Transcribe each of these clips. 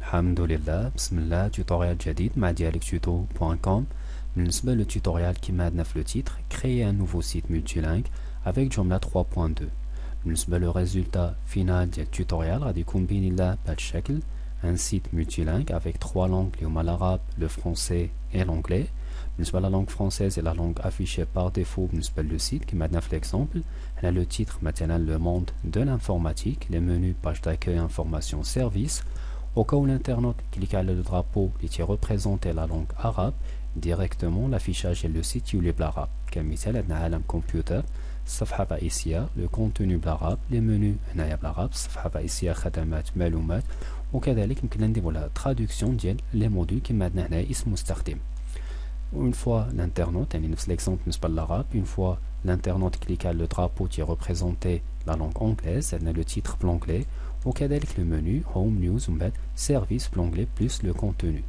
الحمد لله بسم الله tutoriel جديد مع dialectuto.com. بالنسبة للتوتوريال كما عندنا في le titre, créer un nouveau site multilingue avec Joomla 3.2. بالنسبة للريزultat final ديال التوتوريال غادي يكون بين الله بهذا الشكل un site multilingue avec trois langues اللي هما l'arabe, le français et l'anglais. بالنسبة la langue française est la langue affichée par défaut بالنسبة le site كما عندنا في l'exemple. On a le titre maintenant le monde de l'informatique, les menus, page d'accueil, information, service. Au cas où l'internaute clique sur le drapeau qui représente la langue arabe, directement l'affichage est le site يولي بالarabe. كمثال عندنا عالم كمبيوتر الصفحة الرئيسية le contenu بالarabe, les menus هنايا بالarabe الصفحة الرئيسية خدمات معلومات وكذلك يمكن نديرو لا traduction ديال les modules كما عندنا هنايا اسم مستخدم. Une fois l'internaute, يعني نفس l'exemple بالنسبة للarabe, une fois l'internaute clique sur le drapeau qui représentait la langue anglaise, on a le titre l'anglais وكذلك le menu home news ومن بعد service l'anglais plus le contenu.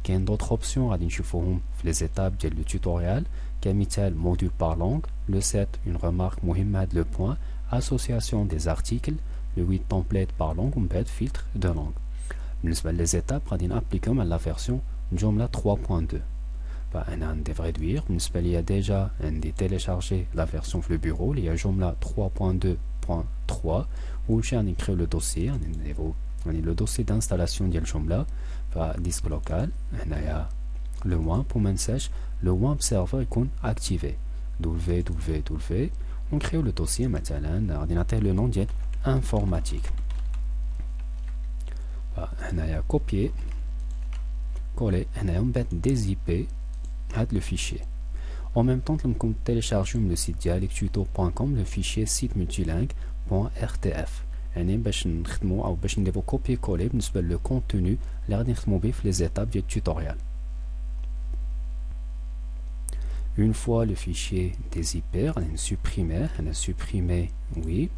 كاين d'autres options غادي نشوفوهم في les étapes ديال le tutoriel كمثال module par langue, le 7 une remarque مهمة هاد le point, association des articles, le 8 template par langue ومن بعد filtre de langue. بالنسبة les étapes غادي نابليكيهم على la version Joomla 3.2. On devrait réduire. Il y a déjà téléchargé la version sur le bureau. Il y a Joomla 3.2.3 où on crée le dossier. Le dossier d'installation de Joomla disque local. Il y a le WAMP pour message. Le WAMP serveur est activé. www. On crée le dossier maintenant. Ordinateur le nom dit informatique. On a copié, coller. On a des IP. Le fichier. En même temps, nous téléchargeons le site dialectuto.com, le fichier site multilingue.rtf. باش نخدمو او باش نديرو copier coller بالنسبه لو contenu اللي غادي نخدمو به في les étapes ديال التوتوريال. Une fois le fichier des IP, on a supprimé oui.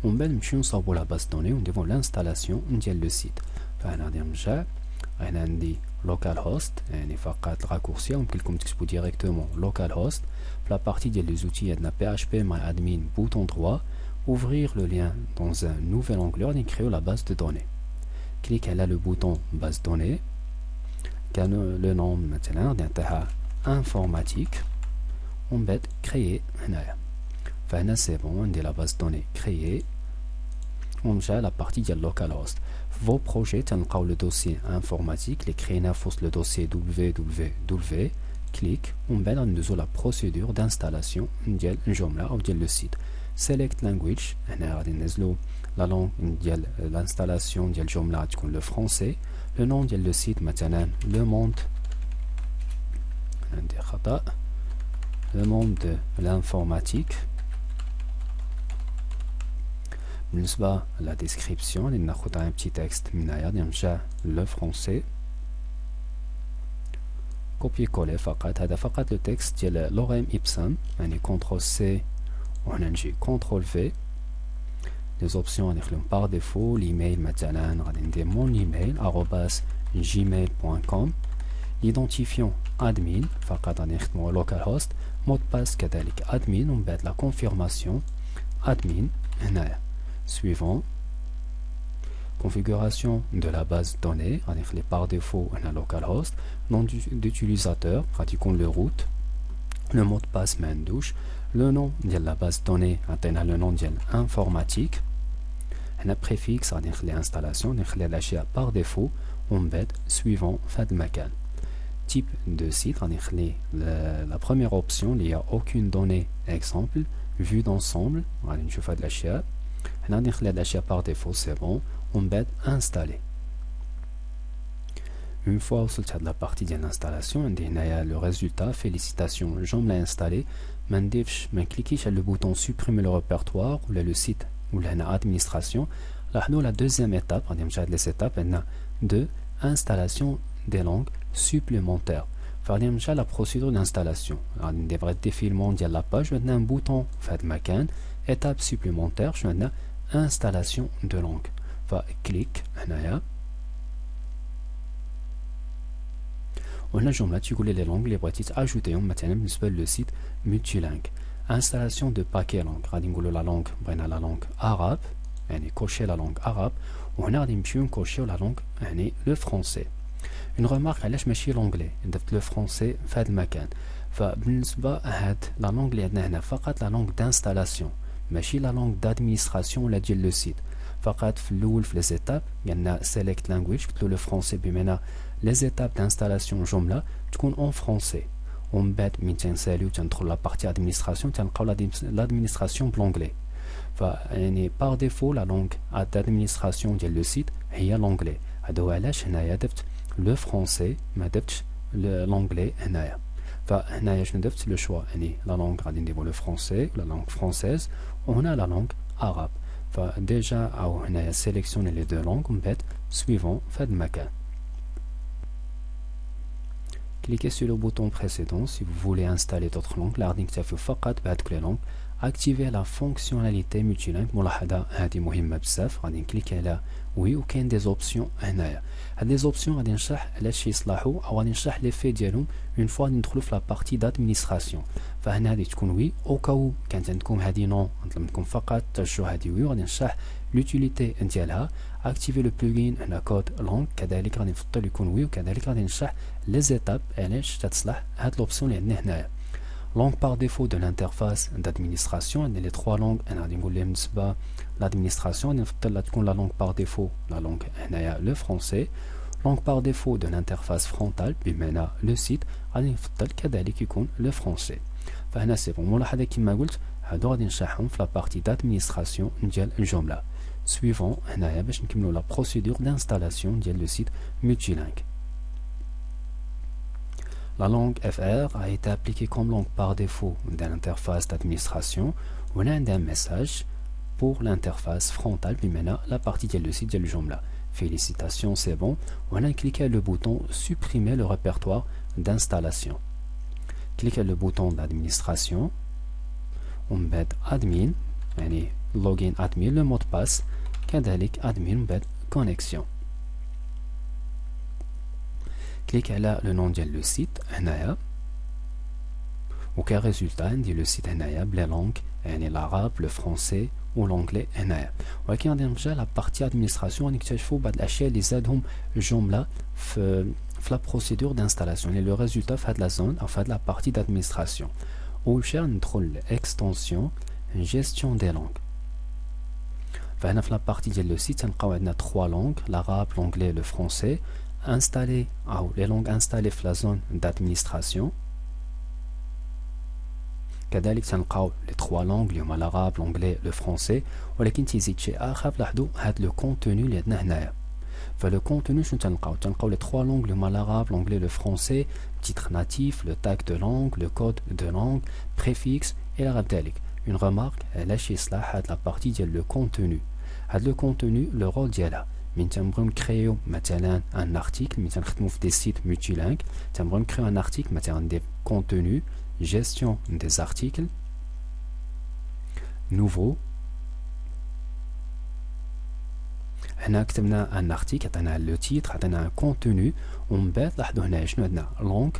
On va نمشيو نصاوبو la base de données ونديرو l'installation ديال le site. فانا غادي نرجع انا عندي localhost يعني فقط الرaccourci يمكن لكم تكتبوا directement localhost. في la partie des outils عندنا php myadmin bouton droit, ouvrir le lien dans un nouvel onglet et créer la base de données. Cliquez là le bouton base de données كان le nom maintenant d'intérêt informatique on va créer هنايا. فهنا c'est bon on dit la base de données créée. On gère la partie de localhost. Vos projets تلقاو le dossier informatique, les créer le dossier www, clique, on va dans la procédure d'installation ديال Joomla ou ديال le site. Select language, هنا غادي ننزلو la langue ديال l'installation ديال Joomla تكون le français, le nom ديال le site مثلا le monde ندير خطأ le monde de l'informatique. بالنسبة la description ناخد un petit texte من هنايا نرجع le français copier coller فقط هذا فقط le texte ديال لوريم إبسون يعني CTRL C وهنا نجي CTRL V. les options غنخليهم par défaut l'email مثلا غادي ندير mon email @gmail.com. l'identifiant admin فقط غادي نخدمو localhost. mot de passe كذلك admin ومن بعد la confirmation admin هنايا. Suivant, configuration de la base de données, on a par défaut un localhost, nom d'utilisateur, pratiquons le root, le mot de passe main douche, le nom de la base de données, on a le nom de l'informatique, un préfixe, on a l'installation, on a lâché par défaut, on met suivant, fait de macan. Type de site, on a la première option, il n'y a aucune donnée exemple, vue d'ensemble, on a une chauffe de l'achat. On a l'achat par défaut, c'est bon. On va installer. Une fois au sortir de la partie de l'installation, on a le résultat. Félicitations, Joomla installé. On clique sur le bouton supprimer le répertoire ou le site ou l'administration. Là, la deuxième étape, on a les étapes, on a de installation des langues supplémentaires. Faire la procédure d'installation. On devrait défilement de la page. On a un bouton fait macan. Étape supplémentaire, je vais installation de langue. Clique, on a Joomla, tu les langues, les boîtiers ajoutés, maintenant, le site multilingue. Installation de paquet langue. La langue arabe, يعني cocher la langue arabe وهنا غادي نمشيو نكوشيو la langue يعني le français. une remarque علاش ماشي l'anglais درت le français في هذا المكان. فبالنسبة هاد la langue اللي عندنا هنا فقط la langue d'installation ماشي la langue d'administration ولا ديال لو سيت. فقط في الاول في لي زيتاب قلنا select language قلت له لو فرونسي بمعنى لي زيتاب d'installation جملة تكون اون فرونسي ومن بعد من تنساليو تندخل لا بارتي ادمينستراسيون تنلقاو لادمينستراسيون بلونجلي. فيعني باغ ديفو لا لونغ دادمينستراسيون ديال لو سيت هي لونجلي. هذا هو علاش هنايا درت لو فرونسي ما درتش لونجلي هنايا. فهنايا شنو درت لو شوا يعني لا لونغ غادي نديرو لو فرونسي ولا لونغ فرونسيز وهنا لا لونغ عرب. فديجا او هنايا سيليكسيوني لي دو لونغ ومن بعد سويفون في هذا المكان. Cliquez sur le bouton précédent si vous voulez installer d'autres langues. لا غادي نكتفيو فقط بهذوك لي لونغ. Activer la fonctionnalité multilingue. ملاحظة هذه مهمة بزاف. غادي نكليكي على وي وكاين دي زوبسيون هنايا. هاد لي زوبسيون غادي نشرح علاش يصلحوا او غادي نشرح لي في ديالهم اون فوا ندخلوا في لا بارتي دادمينستراسيون. فهنا غادي تكون وي او كاو كانت عندكم هذه نو نطلب منكم فقط ترجعوا هذه وي وغادي نشرح لوتيليتي ديالها. اكتيفي لو بلوغين هنا كود لونغ كذلك غادي نفضل يكون وي وكذلك غادي نشرح لي زيتاب علاش تتصلح هاد لوبسيون اللي عندنا هنايا. langue par défaut de l'interface d'administration عندنا les trois langues. انا غادي نقول لهم بالنسبه l'administration غادي نفضل تكون la langue par défaut la langue هنايا le français. langue par défaut de l'interface frontale بمعنى le site غادي نفضل كذلك يكون le français. فهنا سي بون. ملاحظه كما قلت هادو غادي نشرحهم في لا بارتي d'administration ديال الجمله. suivant هنايا باش نكملوا لا procédure d'installation ديال le site multilingue. La langue FR a été appliquée comme langue par défaut dans l'interface d'administration. On a un message pour l'interface frontale, puis maintenant la partie de le site de Joomla. Félicitations, c'est bon. On a cliqué le bouton supprimer le répertoire d'installation. Cliquez le bouton d'administration. On met admin, login admin, le mot de passe, كذلك admin connexion. Cliquez على le nom ديال le site هنايا وكريزولتا عندي لو سيت هنايا بلي لونغ يعني العرب لو فرونسي والانجلي هنايا. ولكن غادي نرجع لا بارتي ادمينستراسيون نكتشفوا بعض الاشياء اللي زادهم جمله في لا بروسيدور دانستالاسيون يعني لو ريزولتا في هاد لا زون او في هاد لا بارتي دادمينستراسيون. اول شيء ندخل اكستونسيون جيستيون دي لونغ. فهنا في لا بارتي ديال لو سيت تنلقاو عندنا 3 لونغ العرب l'anglais le français. Installer les langues installées في la zone d'administration. كذلك تنلقاو les 3 langues اللي هما العرب l'anglais le français. ولكن تيزيد شيء اخر لاحظوا هاد لو كونتوني اللي عندنا هنايا. فلو كونتوني شنو تنلقاو les 3 langues اللي هما العرب l'anglais le français titre natif le tag de langue le code de langue préfixe الى غير ذلك. une remarque علاش يصلح هاد لا بارتي ديال لو كونتوني. هاد لو كونتوني لو رول ديالها من تنبغيو نكريو مثلا ان ارتيكل من تنخدمو في دي سيت مولتيلانغ تنبغيو نكريو ان ارتيكل مثلا دي كونتوني جيستيون دي ارتيكل نوفو. هنا كتبنا ان ارتيكل عطينا لو تيتر عطينا ان كونتوني ومن بعد لاحظوا هنا شنو عندنا لونغ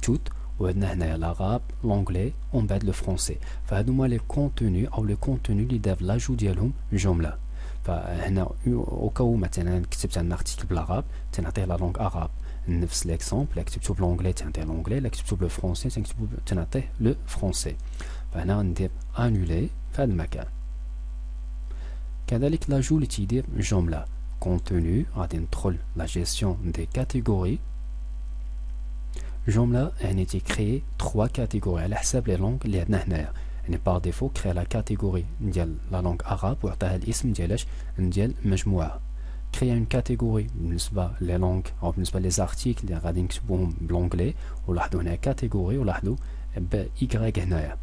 توت وعندنا هنايا العرب لونغلي ومن بعد لو فرونسي. فهادو هما لي كونتوني او لي كونتوني اللي دار لاجو ديالهم جمله. فهنا وكاو مثلا كتبت ان ارتيكل بالعرب تنعطيه لا لونغ عرب نفس ليكزومبل. الا كتبتو بالونجلي تنعطيه لونجلي الا كتبتو بالفرونسي تنعطيه لو فرونسي. فهنا غندير انولي في هذا المكان. كذلك لاجو اللي تيدير جمله كونتوني غادي ندخل لا جيستيون دي كاتيجوري. جمله يعني تيكريي 3 كاتيجوري على حساب لي لونغ اللي عندنا هنايا. يعني بار ديفو كري لا كاتيجوري ديال لا لونغ عرب وعطاها الاسم ديالاش ديال مجموعه. كري اون كاتيجوري بالنسبه لي لونغ او بالنسبه لي زارتيكل اللي غادي نكتبوهم بالونجلي ولاحظوا هنا كاتيجوري ولاحظوا ب اي هنايا.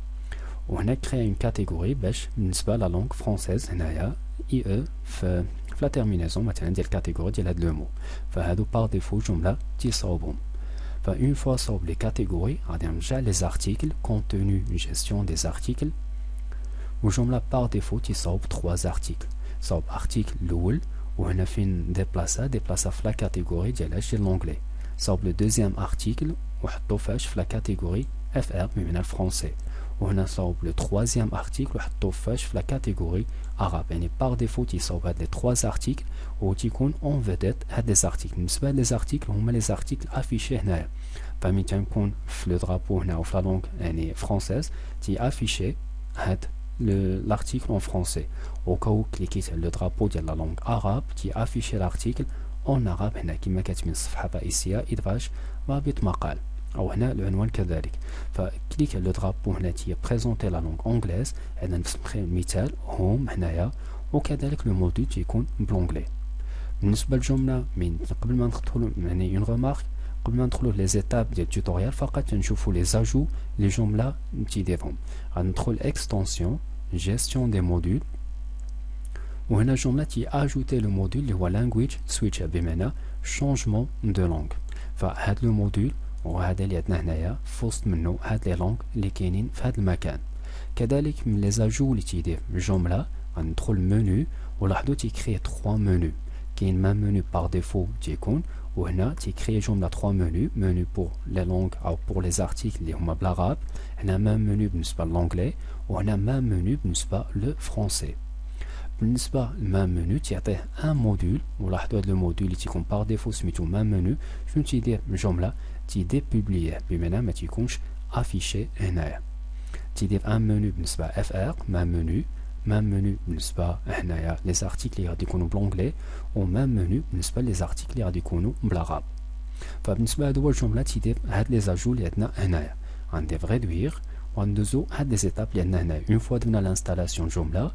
وهنا كري اون كاتيجوري باش بالنسبه لا لونغ فرونسيز هنايا اي او في لا تيرمينازون مثلا ديال الكاتيجوري ديال هاد لو مو. فهادو بار ديفو جمله تيصاوبهم. Une fois sur les catégories, on a déjà les articles, contenu, gestion des articles. وجملة par défaut تصاوب 3 articles. صاوب article الأول وهنا فين déplacer في la catégorie ديالهاش ديال l'anglais. صاوب le deuxième article وحطو فاش في la catégorie FR بمعنى الفرنسي. وهنا نصاوب لو troisième article وحطوه فاش في لا كاتيجوري arabe. يعني par défaut تيصاوب هاد لي 3 articles وتيكون اون فيديت هاد لي زارتيكل. بالنسبه لي زارتيكل هما لي زارتيكل افيشي هنايا. فمي تنكون في لو درابو هنا وفي لا لونغ يعني فرونسيز تي افيشي هاد l'article en français. Au cas où كليكيت على لو درابو ديال لا لونغ arabe تي افيشي l'article en arabe هنا كما كتبين الصفحه الرئيسيه ادراج رابط مقال، او هنا العنوان كذلك. فكليك على لو درابو هنا تي بريزونتي لا لونغ انجليز. عندنا نفس المثال هوم هنايا، وكذلك لو موديل تيكون بلونجلي. بالنسبه للجمله من قبل ما ندخلوا يعني اون ريمارك قبل ما ندخلوا لي زيتاب ديال التوتوريال فقط نشوفوا لي زاجو لي جمله تيديرهم. غندخل اكستنسيون جيستيون دي موديل، وهنا جمله تي اجوتي لو موديل اللي هو لانجويج سويتش بمعنى شونجمون دو لونغ. فهاد لو موديل وهذا اللي عندنا هنايا في وسط منه هاد لي لونغ اللي كاينين في هاد المكان. كذلك من لي زاجو اللي تيدير الجمله غندخل منو ولاحظوا تيكري 3 منو. كاين ما منو بار ديفو تيكون، وهنا تيكري جمله 3 منو بور لي لونغ او بور لي زارتيكل اللي هما بالعرب. هنا ما منو بالنسبه للانجلي، وهنا ما منو بالنسبه للفرونسي. بالنسبه لما منو تيعطيه ان موديل، ولاحظوا هذا الموديل اللي تيكون بار ديفو سميتو ما منو. شنو تيدير الجمله تيديبوبليه بمعنى ما تيكونش افيشي هنايا. تيدير ان منو بالنسبه اف ار ما منو بالنسبه هنايا لي زارتيكل اللي غادي يكونوا بلونجلي، وما منو بالنسبه لي زارتيكل اللي غادي يكونوا بالعرب. فبالنسبه لهاد هو الجمله تيدير هاد لي زاجو اللي عندنا هنايا. غندير ريدوير وندوزو هاد لي زيتاب اللي عندنا هنايا. اون فوا درنا لانستالاسيون جمله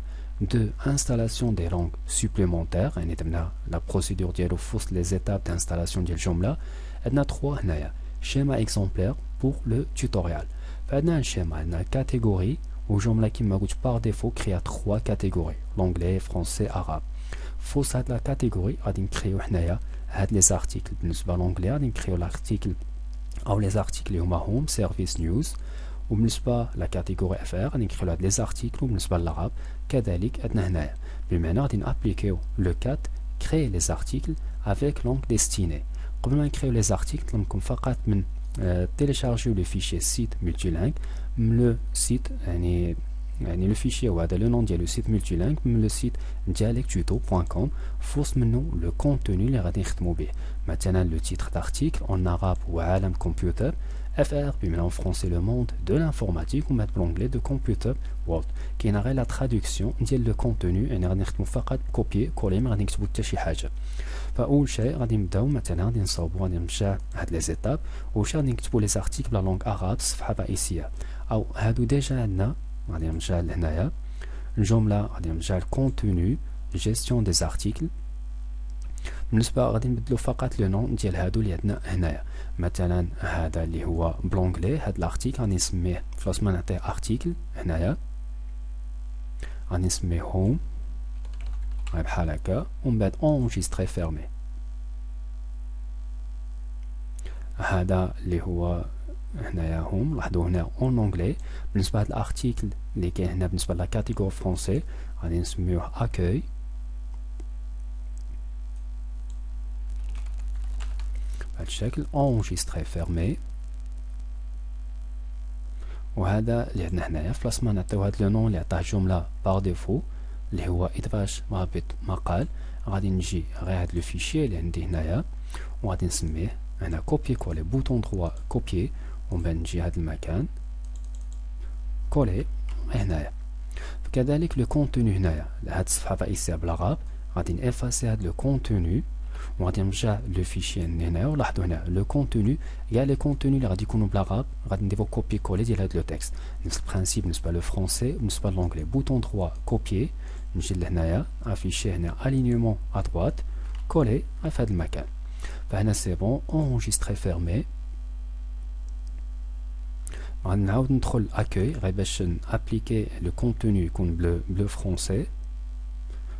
de installation des langues supplémentaires، يعني درنا لا بروسيدور ديالو في وسط لي زيتاب دانستالاسيون ديال الجمله. عندنا 3 هنايا schéma exemplaire pour le tutorial. فعندنا الشيما عندنا كاتيجوري وجمله كيما قلت بار ديفو كريا 3 كاتيجوري لونجلي فرونسي عرب. فوسط هاد لا كاتيجوري غادي نكريو حنايا هاد لي زارتيكل. بالنسبه لونجلي غادي نكريو لارتيكل او لي زارتيكل اللي هما هوم سيرفيس نيوز، وبالنسبه لا كاتيجوري اف ار غادي نكريو هاد لي زارتيكل. وبالنسبه للعرب كذلك عندنا هنايا بمعنى غادي نابليكيو لو كات كريي لي زارتيكل افيك لونغ ديستيني. قبل ما نكريو لي زارتيكل طلبكم فقط من télécharger le fichier site multilingue من لو سيت يعني لو فيشي وهذا لو نون ديال لو سيت multilingue من لو سيت dialectuto.com. فوسط منه لو كونتوني اللي غادي نخدمو به، مثلا لو تيتر دارتيكل اون عرب هو عالم كمبيوتر، FR بمعنى en français le monde de l'informatique، ومات بالانجلي دو كمبيوتر وورد. كاينه غير لا تراديكسيون ديال لو كونتوني، يعني غادي نخدمو فقط كوبي كولي ما غادي نكتبو حتى شي حاجه. فاول شيء غادي نبداو مثلا غادي نصاوبو غادي نمشى هاد لي زيتاب واش غادي نكتبو لي زارتيكل بلا لونغ عرب الصفحه الرئيسيه، او هادو ديجا عندنا. غادي نمشى لهنايا الجمله غادي نمشى للكونتوني جيستيون دي زارتيكل. بالنسبه غادي نبدلو فقط لو نون ديال هادو اللي عندنا هنايا. مثلا هذا اللي هو بلونجلي هاد لارتيكل غادي نسميه فاش ما نعطيه ارتيكل هنايا غادي نسميه هوم بحال هكا، ومن بعد اونجستري فيرمي. هذا اللي هو هنايا هوم. لاحظوا هنا اون اونجلي. بالنسبه لهاد الارتيكل اللي كاين هنا بالنسبه لا كاتيجوري فرونسي غادي نسميوه اكوي بهذا الشكل اونجستري فيرمي. وهذا اللي عندنا هنايا فلاس ما نعطيو هاد لو نون اللي عطاه جمله بار ديفو اللي هو ادراج رابط مقال، غادي نجي غير هاد لو فيشي اللي عندي هنايا وغادي نسميه هنا كوبي كولي بوطون دروا كوبي، ومن بعد نجي هاد المكان كولي هنايا. كذلك لو كونتوني هنايا هاد الصفحه الرئيسيه بالعرب غادي نافاسي هاد لو كونتوني وغادي نرجع لو فيشي هنا. ولاحظوا هنا لو كونتوني كاع لي كونتوني اللي غادي يكونوا بالعرب غادي نديرو كوبي كولي ديال هاد لو تكست. نفس البرانسيپ بالنسبه للفرونسي بالنسبه للونجلي بوطون دروا كوبي، نجي لهنايا افيشي هنا الينيومون ا droite كولي في هاد المكان. فهنا سي بون اونجستري فيرمي. غادي نعاود ندخل اكوي غير باش نابليكي لو كونتوني يكون بلو فرونسي.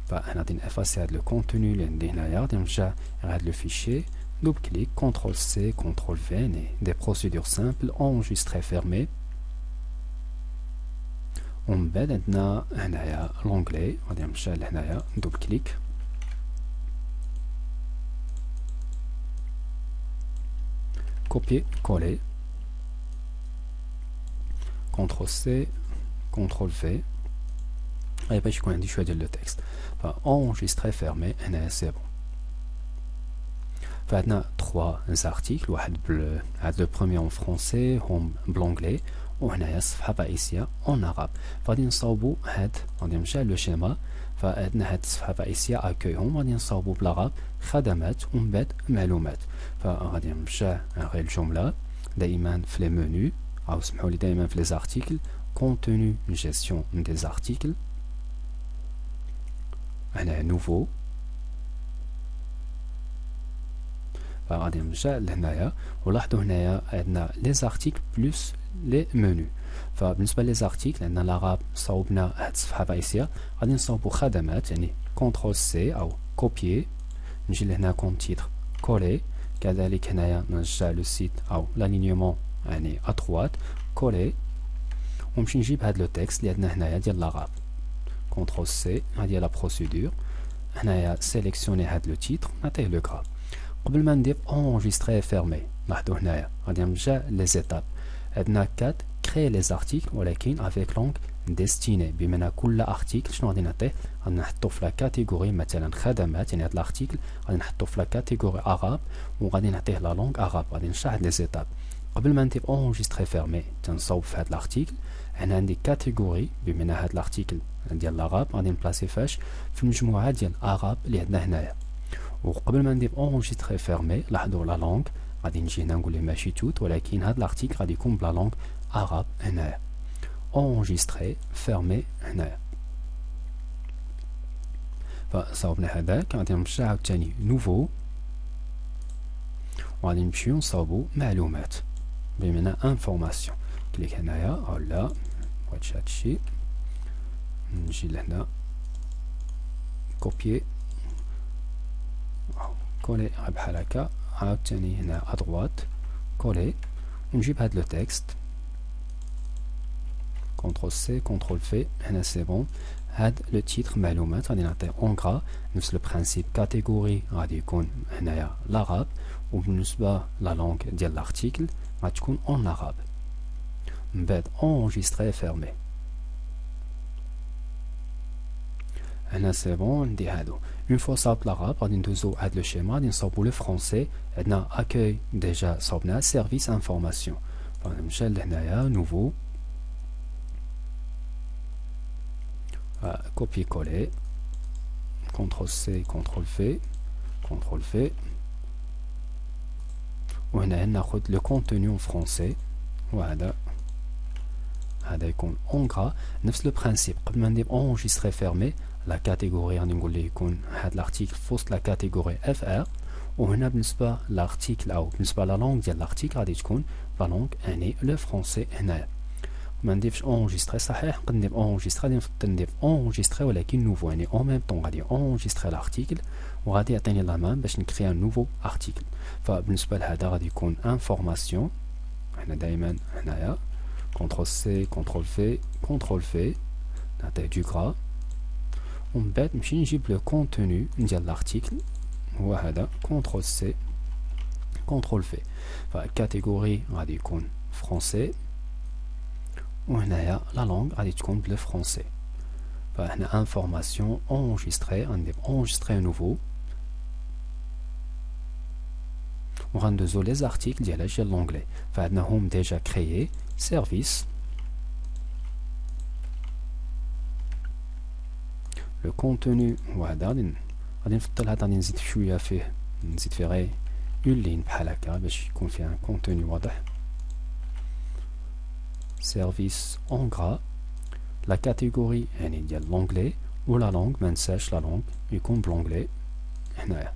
فهنا غادي نافاسي هاد لو كونتوني اللي عندي هنايا، غادي نرجع لهاد لو فيشي دوبل كليك كونترول سي كونترول في يعني دي بروسيدور سامبل اونجستري فيرمي. ومن بعد عندنا هنايا لونجلي غادي نمشي لهنايا دوبل كليك كوبي كولي CTRL C CTRL V et باش يكون عندي شويه ديال لو تكست enregistrer fermé هنا سي بون. فعندنا 3 articles واحد هاد لو بروميير en français هم بالانجلي وهنايا الصفحه الرئيسيه en arabe. فغادي نصاوبوا هاد غادي نمشي لو شيما فعندنا هاد الصفحه الرئيسيه اكوي هم غادي نصاوبوا بالعرب خدمات ومن بعد معلومات. فغادي نمشي غير الجمله دائما في لي منو او سمحوا لي دائما في لي زارتيكل contenu gestion des articles هنا نوفو فغادي نرجع لهنايا ولاحظوا هنايا عندنا لي زارتيكل بلس لي منو. فبالنسبه لي زارتيكل عندنا العرب صوبنا هاد الصفحه الرئيسيه غادي نصوبوا خدمات يعني كونترول سي او كوبيي نجي لهنا كون تيتر كولي كذلك هنايا نرجع لو سيت او لالينيومون يعني ادروات كولي ونمشي نجيب هاد لو تكست اللي عندنا هنايا ديال العرب كونترول سي هادي لا بروسيدور هنايا سيليكسيوني هاد لو تيتر نعطيه لو غراب. قبل ما ندير enregistrer fermé لاحظوا هنايا غادي نرجع لي زيتاب عندنا 4 créer les articles ولكن avec langue destinée بمعنى كل ارتيكل شنو غادي نعطيه غادي نحطو في لا كاتيجوري مثلا خدمات يعني هاد الارتيكل غادي نحطو في لا كاتيجوري عرب وغادي نعطيه لا لونغ عرب. غادي نشرح هاد لي زيتاب قبل ما ندير enregistrer fermé تنصوب في هاد الارتيكل هنا عندي كاتيجوري بمعنى هاد الارتيكل ديال العرب غادي نبلاسي فاش في المجموعه ديال العرب اللي عندنا هنايا. وقبل ما ندير enregistrer fermé لاحظوا لا لونغ غادي نجي هنا نقول ليه ماشي توت ولكن هاد الارتيكل غادي يكون بلا لونغ عرب هنايا enregistrer fermé هنايا. فصاوبنا هذاك غادي نرجع عاوتاني نوفو وغادي نمشيو نصاوبو معلومات بمعنى انفورماسيون كليك هنايا ولا بغيتش هادشي نجي لهنا كوبيي كولي بحال هكا عاوتاني هنا ادروات كولي ونجيب هاد لو تكست كونترول سي كونترول في هنا سي بون. هاد لو تيتر معلومات غادي نعطيه اون غرا نفس لو برانسيپ كاتيجوري غادي يكون هنايا العرب وبالنسبه لا لونغ ديال لارتيكل غتكون اون عرب. من بعد enregistrer fermé هنا سي بون ندي هادو. اون فوا صاب العرب غادي ندوزو هاد لو شيما غادي نصاوبو لو فرونسي عندنا اكوي ديجا صاوبنا سيرفيس انفورماسيون فنمشي لهنايا نوفو كوبي كولي كونترول سي كونترول في كونترول في وهنا ناخد لو كونتوني فرونسي وهذا هذا يكون اون غرا نفس لو برانسيپ قبل ما ندير enregistrer fermé لا كاتيجوري غادي نقول ليه يكون هاد الارتيكل في وسط لا كاتيجوري اف ار وهنا بالنسبه لارتيكل او بالنسبه لا لونغ ديال الارتيكل غادي تكون لا لونغ يعني لو فرونسي هنايا. ما نديرش enregistrer صحيح نقدر ندير enregistrer غادي نفضل ندير enregistrer ولكن نوفو يعني اون ميم طون غادي enregistrer الارتيكل وغادي يعطيني لا مان باش نكري ان نوفو ارتيكل. فبالنسبه لهذا غادي يكون انفورماسيون هنا دائما هنايا كونترول سي كونترول في كونترول في نعطيه دو غرا ومن بعد نمشي نجيب لو كونتوني ديال لارتيكل هو هذا كونترول سي كونترول في. فالكاتيجوري غادي يكون فرونسي وهنايا لا لونغ غادي تكون بلو فرونسي. فهنا انفورماسيون enregistrer غندير enregistrer نوفو وغندوزو لي زارتيكل ديال لونغلي فعندنا هم ديجا كريي سيرفيس لو كونتوني هو هذا غادي نفضل هذا غادي نزيد شويه فيه نزيد فيه غير اون لين بحال هكا باش يكون فيه ان كونتوني واضح. سيرفيس اون غرا لا كاتيجوري يعني ديال لونغلي ولا لونغ ما ننساش لا لونغ يكون بلونغلي هنايا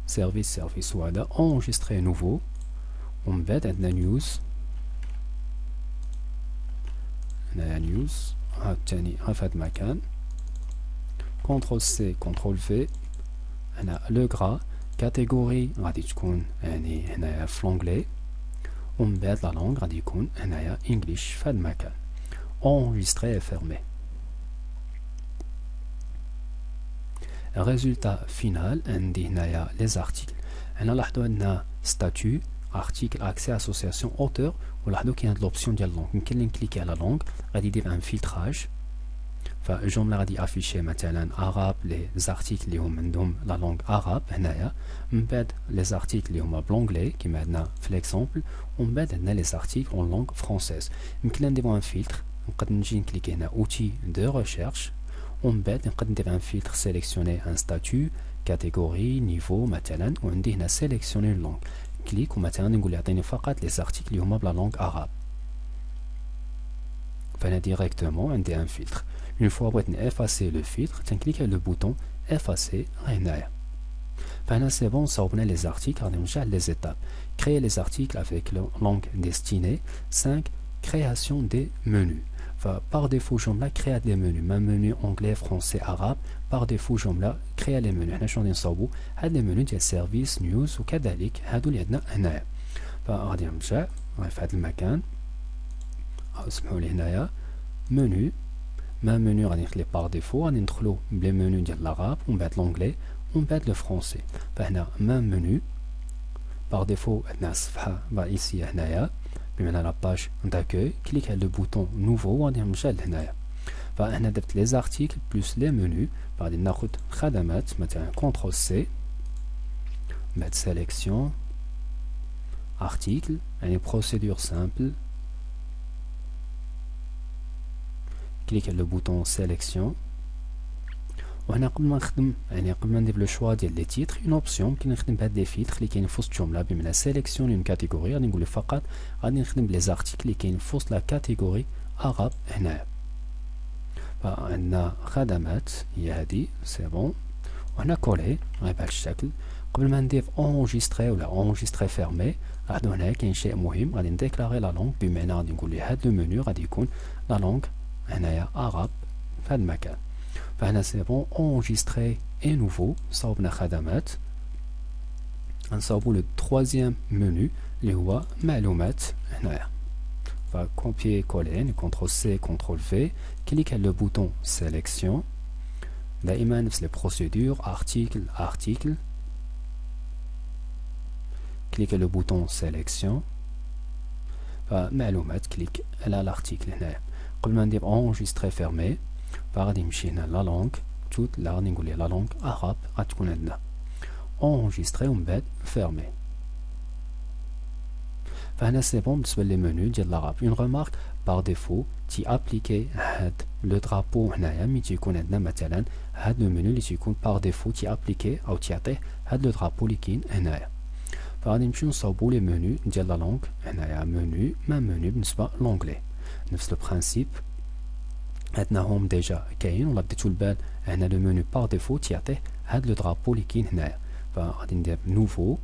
سيرفيس سيرفيس وهذا enregistrer نوفو ومن بعد عندنا نيوز هنايا نيوز عاوتاني في هاد المكان كونترول سي كونترول في هنا لو غرا كاتيجوري غادي تكون يعني هنايا في لونغلي ومن بعد لا لونغ غادي يكون هنايا انجليش في هاد المكان enregistrer fermé. résultat final عندي هنايا لي زارتيكل هنا لاحظوا عندنا ستاتيو article accès association auteur ولاحظوا كاين هاد l'option ديال langue يمكن لي نكليكي على langue غادي يدير ان فلتراج فالجمله غادي افيشي مثلا arabe لي زارتيكل اللي هم عندهم لا لونغ arabe هنايا من بعد لي زارتيكل اللي هما بلونغلي كيما عندنا في ليكزامبل ومن بعد عندنا لي زارتيكل اون لونغ فرونسيز يمكن نديرو ان فلتر نقدر نجي نكليكي هنا اوتي دو ريشيرش ومن بعد نقدر ندير ان فلتر سيليكسيوني ان ستاتيو كاتيجوري نيفو مثلا وعندي هنا سيليكسيوني لونغ كليك ومثلا نقول يعطيني فقط لي زارتيكل اللي هما بلا لونغ arabe فانا ديريكتومون عندي ان فلتر une fois بغيت نافاسي لو فلتر تنكليك على لو بوطون افاسي هنايا فهنا سي بون صاوبنا لي زارتيكل غادي نرجع لي زيتاب créer les articles avec langue destinée 5 création des menus par défaut جملة créer des menus ما menu anglais français arabe par défaut جملة créer les menus حنا شنو غادي نصاوبو هاد لي منو ديال سيرفيس نيوز وكذلك هادو اللي عندنا هنايا فغادي نرجع في هاد المكان اسمحوا لي هنايا منو ما منو غادي نخلي بار ديفو غادي ندخلو بلي منو ديال العرب ومن بعد لونجلي ومن بعد لو فرونسي فهنا ما منو بار ديفو عندنا الصفحه الرئيسيه هنايا بمعنى لاباج داكوي كليك على لو بوطون نوفو وغادي نرجع لهنايا فهنا درت لي زارتيكل بلس لي منو غادي ناخد خدمات مثلا كونترول سي بعد سيليكسيون ارتيكل يعني بروسيدور سامبل كليك على لو بوطون سيليكسيون وهنا قبل ما نخدم يعني قبل ما ندير لو شوا ديال لي تيتر اون اوبسيون يمكن نخدم بهاد لي فيلتر اللي كاين في وسط الجمله بمعنى سيليكسيون اون كاتيجوري غادي نقول فقط غادي نخدم بلي زارتيكل اللي كاين في وسط لا كاتيجوري عرب هنايا فعندنا خدمات هي هادي سي بون وهنا كولي بهذا الشكل قبل ما ندير اونجستري ولا اونجستري فيرمي لاحظوا هنا كاين شيء مهم غادي نديكلاري لا لونغ بمعنى غادي نقول لي هاد لو منيو غادي يكون لا لونغ هنايا عرب في هاد المكان فهنا سي بون اونجستري اي نوفو صاوبنا خدمات غنصاوبو لو تروازيام منيو اللي هو معلومات هنايا فكوبيي كولي كونترول سي كونترول في كليك على لو بوطون سيليكسيون دائما نفس لي بروسيدور ارتيكل كليك على لو بوطون سيليكسيون فمعلومات كليك على لارتيكل هنايا قبل ما ندير اونجستري فيرمي فغادي نمشي هنا لا لونغ توت لا غادي نقول ليه لا لونغ عرب غتكون عندنا اونجستري ومن بعد فيرمي فهنا سي بون بالنسبه لي منيو ديال العرب اون ريمارك بار ديفو تي ابليكي هاد لو درابو هنايا ملي تيكون عندنا مثلا هاد لو منيو اللي تيكون بار ديفو تي ابليكي او تيعطيه هاد لو درابو اللي كاين هنايا فغادي نمشيو نصاوبو لي منيو ديال لا لونغ هنايا منيو ما منيو بالنسبه لونجلي نفس لو برانسيپ عندنا هوم ديجا كاين ولا بديتو البال هنا لو منيو بار ديفو تيعطيه هاد لو درابو اللي كاين هنايا فغادي ندير نوفو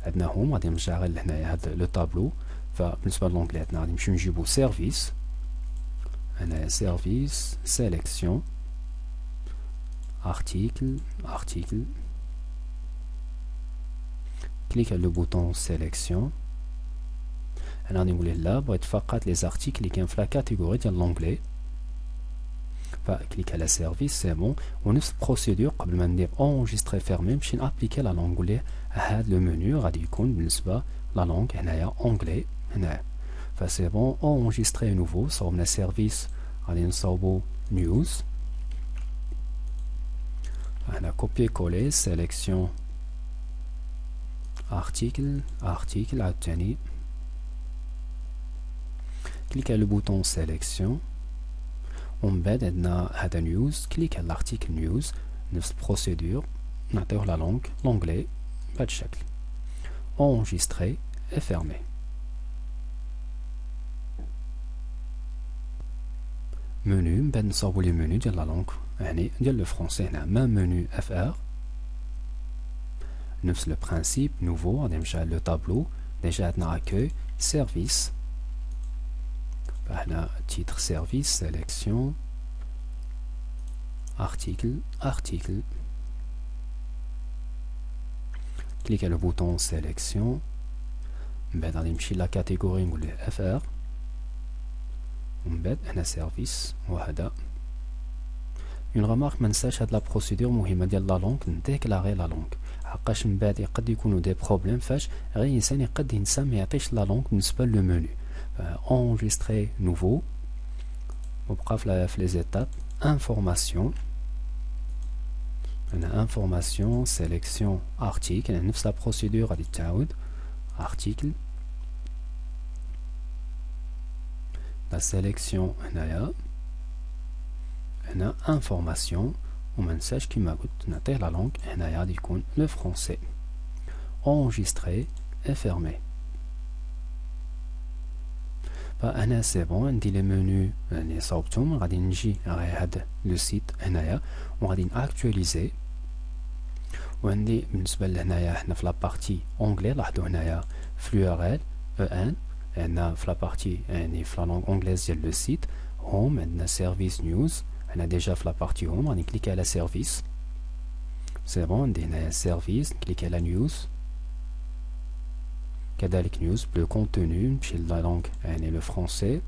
عندنا هوم غادي نرجع غير لهنايا هاد لو طابلو فبالنسبه للونجلي عندنا غادي نمشيو نجيبو سيرفيس هنايا سيرفيس سيليكسيون ارتيكل كليك على لو بوطون سيليكسيون هنا غادي نقول لا بغيت فقط لي زارتيكل اللي كاين في لا كاتيجوري ديال لونجلي فكليك على سيرفيس سي بون ونفس البروسيدور قبل ما ندير اونجستري فيرمي نمشي نابليكي لا لونغ نقول ليه هاد لو منيو غادي يكون بالنسبه لا لونغ هنايا اونجلي هنايا فسي بون اونجستري نوفو صوبنا سيرفيس غادي نصاوبو نيوز هنا كوبي كولي سيليكسيون ارتيكل عاوتاني كليك على لو بوطون سيليكسيون ومن بعد عندنا هذا نيوز كليك على الارتيكل نيوز نفس البروسيدور نعطيوه لا لونغ لونجلي بهذا الشكل اونجستري اي فيرمي منيو من بعد نصاوبو لي منيو ديال لا لونغ يعني ديال لو فرونسي هنا ما منيو اف ار نفس لو برانسيپ نوفو غادي نمشي على لو طابلو ديجا عندنا اكوي سيرفيس هنا تيتر سيرفيس سيليكسيون ارتيكل كليك على بوطون سيليكسيون من بعد غادي نمشي لا كاتيجوري نقول له اف ار ومن بعد هنا سيرفيس وهذا اون ريمارك ما ننساش هاد لا بروسيدور مهمه ديال لا لونغ نديكلاري لا لونغ حقاش من بعد يقد يكونوا دي بروبليم فاش غير الانسان يقد ينسى ما يعطيش لا لونغ بالنسبه لو منو. انجستري نوفو وبقى في لي زيتاب انفورماسيون. هنا انفورماسيون سيليكسيون ارتيكل نفس لا بروسيدور غادي تعاود ارتيكل لا سيليكسيون هنايا هنا انفورماسيون وما ننساش كيما قلت نعطيه لا لونغ هنايا غادي يكون لو فرونسي. enregistré et fermé. فهنا سي بون عندي لي منو اللي صوبتهم. غادي نجي غير هاد لو سيت هنايا وغادي ناكtualiser. وعندي بالنسبه لهنايا حنا في لابارتي اونغلي لاحظوا هنايا في الURL ان عندنا في لابارتي يعني في لا لونغ اونغليز ديال لو سيت هوم عندنا سيرفيس نيوز. هنا ديجا في لابارتي هوم غادي نكليكي على سيرفيس. سي بون عندي هنايا سيرفيس نكليكي على نيوز كذلك نيوز بلو كونتوني نمشي لا لونغ يعني لو فرونسي.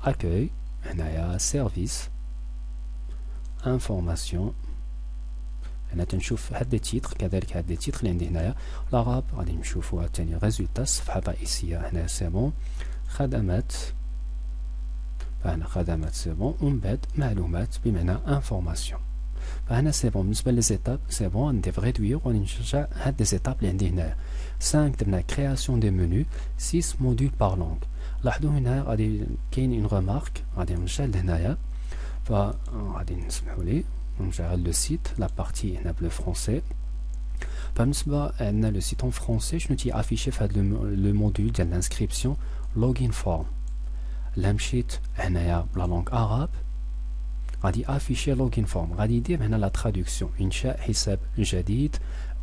اكوي هنايا سيرفيس انفورماسيون. هنا تنشوف هاد لي تيتر كذلك هاد لي تيتر اللي عندي هنايا العرب غادي نشوفوها تاني ريزولتا الصفحه الرئيسيه هنا سي بون خدمات. فهنا خدمات سي بون ومن بعد معلومات بمعنى انفورماسيون. فهنا سي بون بالنسبه لي زيتاب سي بون ندير ريدوير وغادي نرجع هاد لي زيتاب اللي عندي هنايا 5 درنا كرياسيون دي منو 6 موديل بار لونغ. لاحظوا هنا غادي كاين اون ريمارك غادي نرجع لهنايا فغادي نسمحوا لي نرجع لو سيت لا بارتي هنا بلو فرونسي. بالنسبه عندنا لو سيت اون فرونسي شنو تي افيشي في هاد لو موديل ديال الانسكريبسيون لوغين فورم. لا مشيت هنايا بلا لونغ عرب غادي افيشي لوغين فورم غادي يدير هنا لا ترادكسيون انشاء حساب جديد.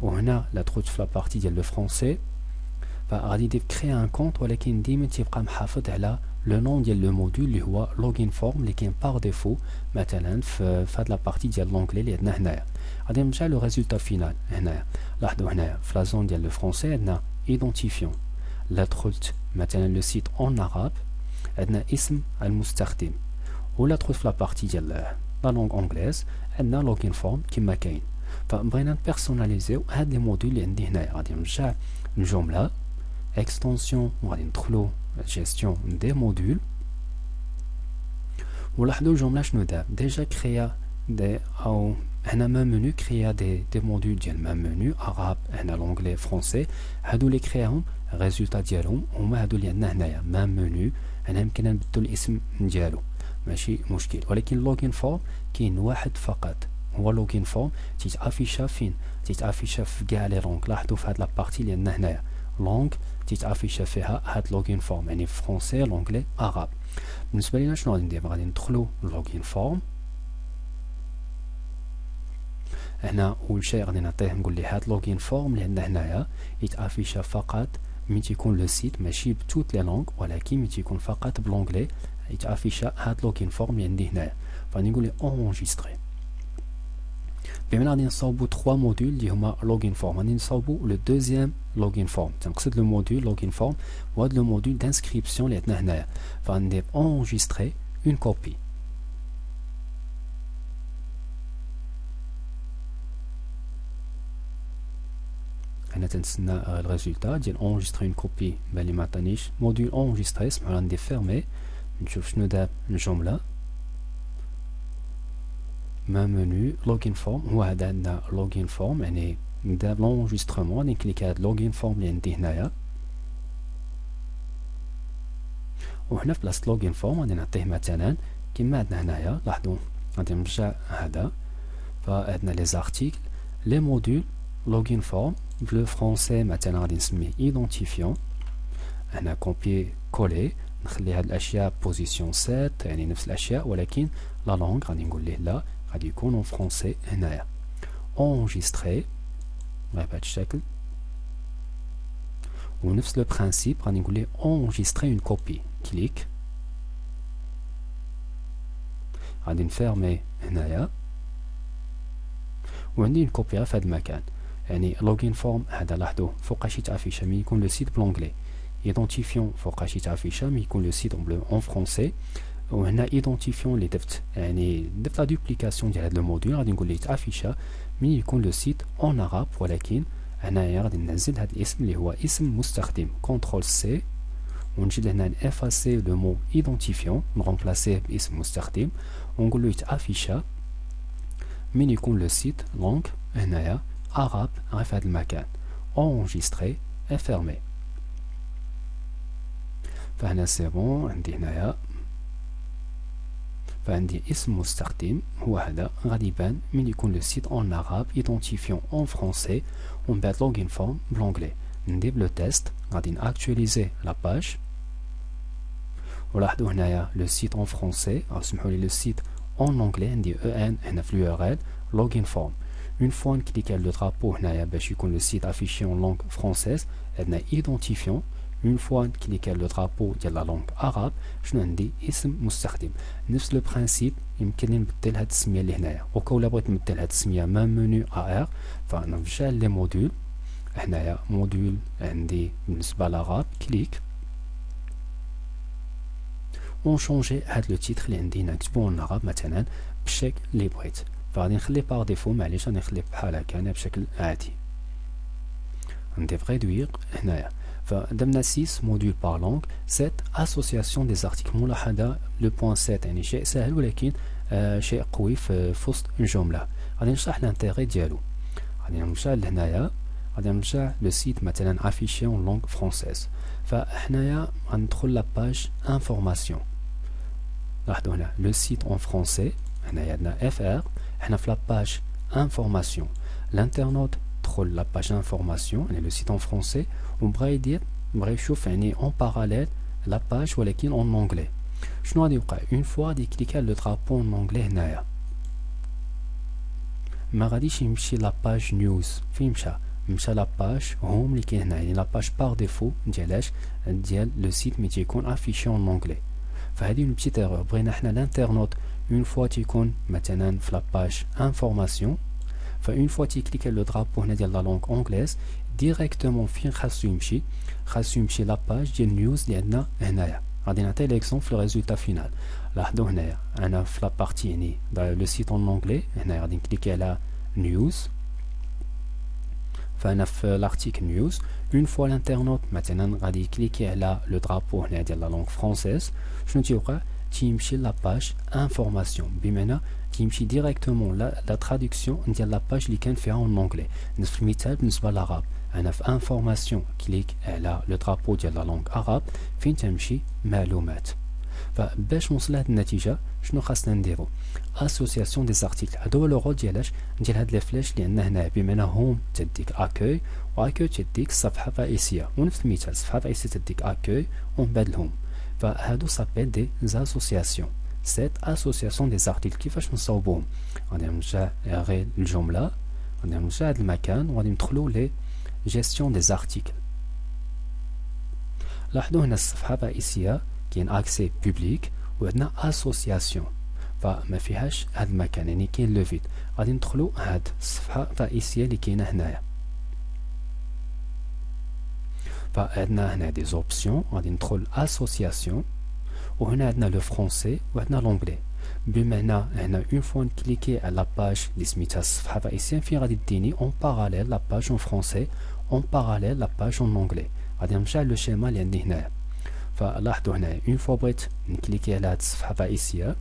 وهنا لا تخرج في لابارتي ديال لو فرونسي فغادي يدير كري ان كونت ولكن ديما تيبقى محافظ على لو نون ديال لو موديل اللي هو لوغين فورم اللي كاين باغ ديفو مثلا في هاد لابارتي ديال لونغلي اللي عندنا هنايا. غادي نرجع لو ريزولتا فينال هنايا. لاحظوا هنايا في لا زون ديال لو فرونسي عندنا ايدونتيفيون. لا دخلت مثلا لو سيت اون عرب عندنا اسم المستخدم. ولا تدخل في لابارتي ديال لا لونغ اونغليز عندنا لوغين فورم كما كاين. فبغينا نبيرسوناليزيو هاد لي موديل اللي عندي هنايا غادي نرجع الجمله اكستنسيون وغادي ندخلو جيستيون دي موديل. ولاحظوا الجمله شنو دار ديجا كريا دي او هنا ما منو كريا دي موديل ديال ما منو عرب هنا لونغلي فرونسي. هادو اللي كرياهم الريزولتا ديالهم هما هادو اللي عندنا هنايا ما منو. هنا يمكن نبدلو الاسم ديالو ماشي مشكل ولكن لوغين فورم كاين واحد فقط هو لوغين فورم تيتافيشا فين تيتافيشا في كاع لي لونغ. لاحظوا في هاد لابارتي اللي عندنا هنايا لونغ تيتافيشا فيها هاد لوغين فورم يعني فرونسي لونغلي عرب. بالنسبه لينا شنو غادي ندير غادي ندخلو لوغين فورم. هنا اول شيء غادي نعطيه نقول ليه هاد لوغين فورم اللي عندنا هنايا يتافيشا فقط ملي تيكون لو سيت ماشي بتوت لي لونغ ولكن ملي تيكون فقط بلونغلي يتافيشا هاد لوغين فورم اللي عندي هنايا. فغادي نقول ليه اونجستري بمعنى غادي نصاوبو 3 موديل اللي هما لوغين فورم. غادي نصاوبو لو دوزيام لوغين فورم تنقصد لو موديل لوغين فورم وهاد لو موديل دانسكريبسيون اللي عندنا هنايا. فغندير اونجستري اون كوبي. هنا تنسنى الريزولتا ديال اونجستري اون كوبي بان لي ما عطانيش موديل اونجستري. سمعوا ندير فيرمي نشوف شنو دار الجمله. ما منو لوغين فورم هو هذا عندنا لوغين فورم يعني دار لونجسترومون. غادي نكليك هاد لوغين فورم اللي عندي هنايا وهنا في بلاصه لوغين فورم غادي نعطيه مثلا كما عندنا هنايا. لاحظوا غادي نرجع هذا فعندنا لي زارتيكل لي موديل لوغين فورم بلو فرونسي مثلا غادي نسميه ايدونتيفيون. هنا كوبي كولي نخلي هاد الاشياء بوزيسيون 7 يعني نفس الاشياء ولكن لا لونغ غادي نقول ليه لا غادي يكون اون فرونسي هنايا. اونجستري بهذا الشكل ونفس لو برانسيب غادي نقول ليه اونجستري اون كوبي. كليك غادي نفيرمي هنايا وعندي اون كوبي في هذا المكان. يعني لوغين فورم هذا لاحظوا فوقاش يتافيشا ملي يكون لو سيت بلونغلي. ايدونتيفيون فوقاش يتافيشا ملي يكون لو سيت اون فرونسي. وهنا identifiant اللي درت يعني درت لا دوبليكاسيون ديال هذا الموديول غادي نقول ليه تافيشا من يكون لو سيت اون عرب ولكن هنايا غادي ننزل هذا الاسم اللي هو اسم مستخدم كنترول سي ونجي هنا نافاسي لو مو identifiant نغومبلاسيه باسم مستخدم ونقول له تافيشا من يكون لو سيت لونغ هنايا عرب غير في هذا المكان enregistré et fermé. فهنا سي بون عندي هنايا فعندي اسم مستخدم هو هذا غادي يبان من يكون لو سيت اون عرب ايدونتيفيون اون فرونسي ومن بعد لوغين فورم بلونجلي ندير لو تيست غادي ناكتواليزي لا باج ولاحظوا هنايا لو سيت اون فرونسي او سمحوا لي لو سيت اون انجلي عندي او ان هنا في اليو ار ال لوغين فورم اون فوا نكليكي على لو درابو هنايا باش يكون لو سيت افيشي اون لونغ فرونسيز عندنا ايدونتيفيون اون فوا نكليكي على لو درابو ديال لا لونغ عرب شنو عندي اسم مستخدم نفس لو برانسيب يمكن لي نبدل هاد السميه اللي هنايا وكولا بغيت نبدل هاد السميه ما منيو ار فنرجع لي موديول هنايا موديول عندي بالنسبه للعرب كليك ونشونجي هاد لو تيتر اللي عندي نكتبو العرب مثلا بالشكل اللي بغيت فغادي نخليه باغ ديفو معليش غادي نخليه بحال هكا انا بشكل عادي ندير ريدوير هنايا فدرنا 6 موديول بار لونغ 7 اسوسياسيون دي زارتيكل ملاحظه لو بوين 7 يعني شيء سهل ولكن شيء قوي في وسط جمله غادي نشرح الانتيغي ديالو غادي نرجع لهنايا غادي نرجع لو سيت مثلا افيشي اون لونغ فرونسيز فحنايا غندخل لا باج انفورماسيون لاحظوا هنا لو سيت اون فرونسي هنايا عندنا اف ار حنا في لا باج انفورماسيون الانترنوت دخل لا باج انفورماسيون يعني لو سيت اون فرونسي وبغى يدير بغى يشوف يعني اون باراليل لا باج ولكن اون انجلي شنو غادي يوقع اون فوا غادي يكليكا لو درابو اون انجلي هنايا ما غاديش يمشي لا باج نيوز فين مشى لا باج هوم اللي كاين هنا يعني لا باج بار ديفو ديالاش ديال لو سيت مي تيكون افيشي اون انجلي فهذه اون بتيت ايرور بغينا حنا الانترنوت اون فوا تيكون مثلا في لا باج انفورماسيون فاون فوا تيكليك لو درابو هنا ديال لا لونغ انجليز ديريكتومون فين خاصو يمشي لا باج ديال نيوز اللي عندنا هنايا غادي نعطي ليكزومبل في الريزولتا فينال لاحظوا هنايا انا في لا بارتي يعني لو سيت اون انجلي هنايا غادي نكليكي على نيوز فانا في لارتيكل نيوز اون فوا الانترنوت مثلا غادي يكليكي على لو درابو هنا ديال لا لونغ فرونسيز شنو تيوقع تيمشي لا باج انفورماسيون بمعنى تيمشي ديريكتومون لا تراديكسيون ديال لا باج اللي كان فيها اون انجلي نفس المثال بالنسبه للعرب انا في انفورماسيون كليك على لو درابو ديال لا لونغ عرب فين تمشي معلومات فباش نوصل لهاد النتيجه شنو خاصنا نديرو اسوسياسيون دي زارتيكل هذا هو لو رول ديال هاد لي فلاش اللي عندنا هنا بمعنى هوم تديك اكوي واكوي تديك الصفحه الرئيسيه ونفس المثال الصفحه الرئيسيه تديك اكوي ومن بعد الهوم فهادو صابيل دي زاسوسياسيون سيت اسوسياسيون دي زارتيكل كيفاش نصاوبوهم غادي نرجع غير الجمله غادي نرجع هاد المكان وغادي ندخلو لي جيستيون دي زارتيكل لاحظوا هنا الصفحه الرئيسيه كاين اكسي بوبليك وعندنا اسوسياسيون فما فيهاش هاد المكان يعني كاين لو فيد غادي ندخلو هاد الصفحه الرئيسيه اللي كاينه هنايا فعندنا هنا دي زوبسيون غادي ندخل اسوسياسيون وهنا عندنا لو فرونسي وعندنا لونجلي بمعنى هنا اون فوا نكليكي على لا باج اللي سميتها الصفحه الرئيسيه فين غادي ديني اون باراليل لا باج اون فرونسي اون باراليل لا باج اون انجلي غادي نرجع لو شيما اللي عندي هنايا فلاحظوا هنا اون فوا بغيت نكليكي على هاد الصفحه الرئيسيه